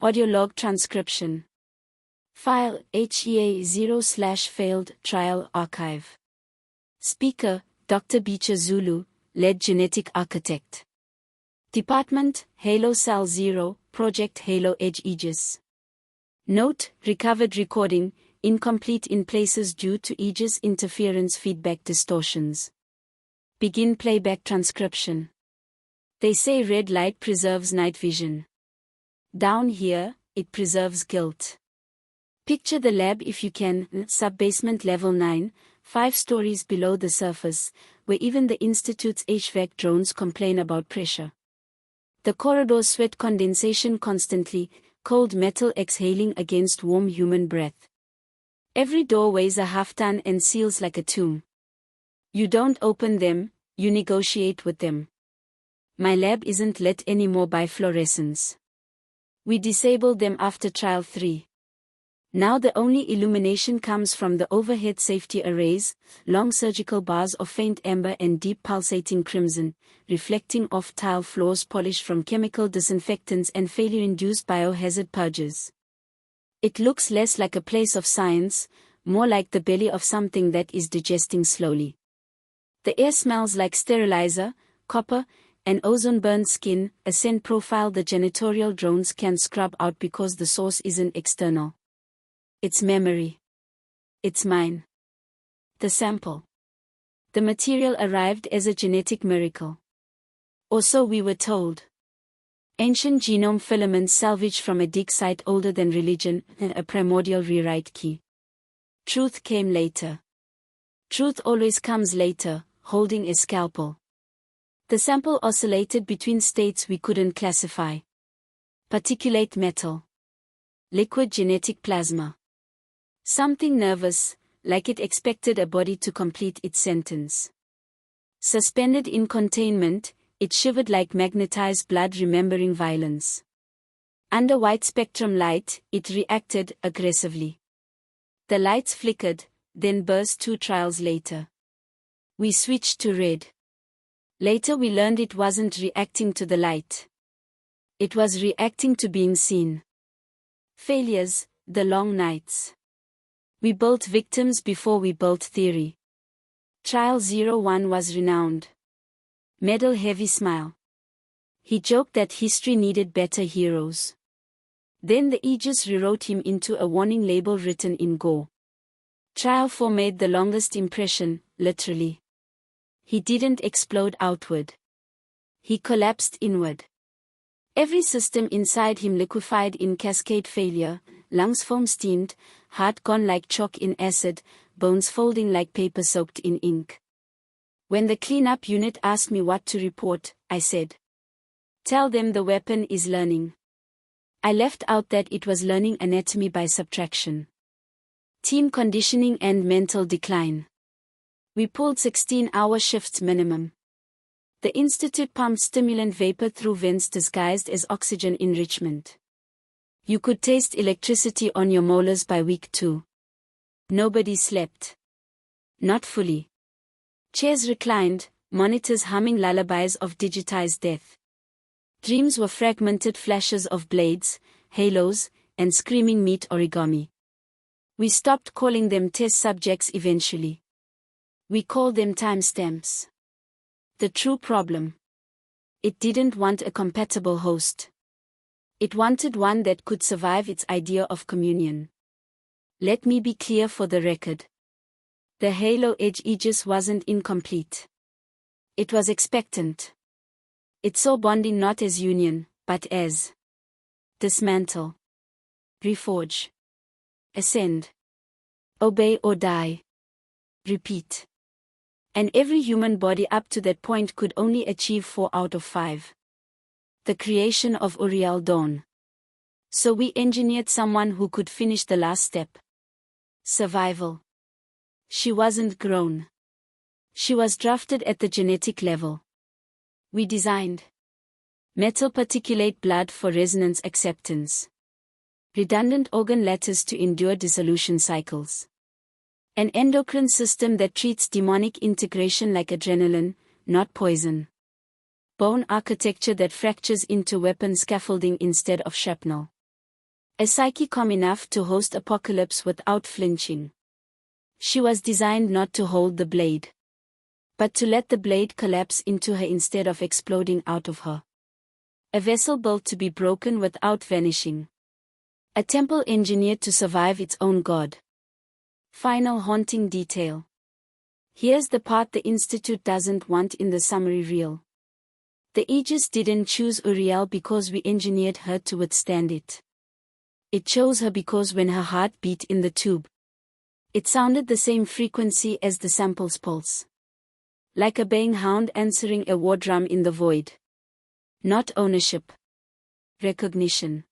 Audio log transcription. File HEA0/failed trial archive. Speaker, Dr. Beecher Zulu, lead genetic architect. Department, Halo Cell 0, Project Halo Edge Aegis. Note, recovered recording, incomplete in places due to Aegis interference feedback distortions. Begin playback transcription. They say red light preserves night vision. Down here, it preserves guilt. Picture the lab if you can, sub-basement level 9, 5 stories below the surface, where even the Institute's HVAC drones complain about pressure. The corridors sweat condensation constantly, cold metal exhaling against warm human breath. Every door weighs a half-ton and seals like a tomb. You don't open them, you negotiate with them. My lab isn't lit anymore by fluorescence. We disabled them after trial 3. Now the only illumination comes from the overhead safety arrays, long surgical bars of faint amber and deep pulsating crimson, reflecting off tile floors polished from chemical disinfectants and failure-induced biohazard purges. It looks less like a place of science, more like the belly of something that is digesting slowly. The air smells like sterilizer, copper, and ozone-burned skin, a scent profile the janitorial drones can scrub out because the source isn't external. It's memory. It's mine. The sample. The material arrived as a genetic miracle. Or so we were told. Ancient genome filaments salvaged from a dig site older than religion, a primordial rewrite key. Truth came later. Truth always comes later, holding a scalpel. The sample oscillated between states we couldn't classify. Particulate metal. Liquid genetic plasma. Something nervous, like it expected a body to complete its sentence. Suspended in containment, it shivered like magnetized blood remembering violence. Under white spectrum light, it reacted aggressively. The lights flickered, then burst 2 trials later. We switched to red. Later we learned it wasn't reacting to the light. It was reacting to being seen. Failures, the long nights. We built victims before we built theory. Trial 01 was renowned. Medal-heavy smile. He joked that history needed better heroes. Then the Aegis rewrote him into a warning label written in gore. Trial 4 made the longest impression, literally. He didn't explode outward. He collapsed inward. Every system inside him liquefied in cascade failure, lungs foam steamed, heart gone like chalk in acid, bones folding like paper soaked in ink. When the cleanup unit asked me what to report, I said, "Tell them the weapon is learning." I left out that it was learning anatomy by subtraction. Team conditioning and mental decline. We pulled 16-hour shifts minimum. The Institute pumped stimulant vapor through vents disguised as oxygen enrichment. You could taste electricity on your molars by week 2. Nobody slept. Not fully. Chairs reclined, monitors humming lullabies of digitized death. Dreams were fragmented flashes of blades, halos, and screaming meat origami. We stopped calling them test subjects eventually. We called them timestamps. The true problem. It didn't want a compatible host. It wanted one that could survive its idea of communion. Let me be clear for the record. The Halo Edge Aegis wasn't incomplete. It was expectant. It saw bonding not as union, but as dismantle, reforge, ascend, obey or die, repeat. And every human body up to that point could only achieve 4 out of 5. The creation of Uriel dawn. So we engineered someone who could finish the last step. Survival. She wasn't grown. She was drafted at the genetic level. We designed metal particulate blood for resonance acceptance. Redundant organ lattice to endure dissolution cycles. An endocrine system that treats demonic integration like adrenaline, not poison. Bone architecture that fractures into weapon scaffolding instead of shrapnel. A psyche calm enough to host apocalypse without flinching. She was designed not to hold the blade, but to let the blade collapse into her instead of exploding out of her. A vessel built to be broken without vanishing. A temple engineered to survive its own god. Final haunting detail. Here's the part the Institute doesn't want in the summary reel. The Aegis didn't choose Uriel because we engineered her to withstand it. It chose her because when her heart beat in the tube, it sounded the same frequency as the sample's pulse. Like a baying hound answering a war drum in the void. Not ownership. Recognition.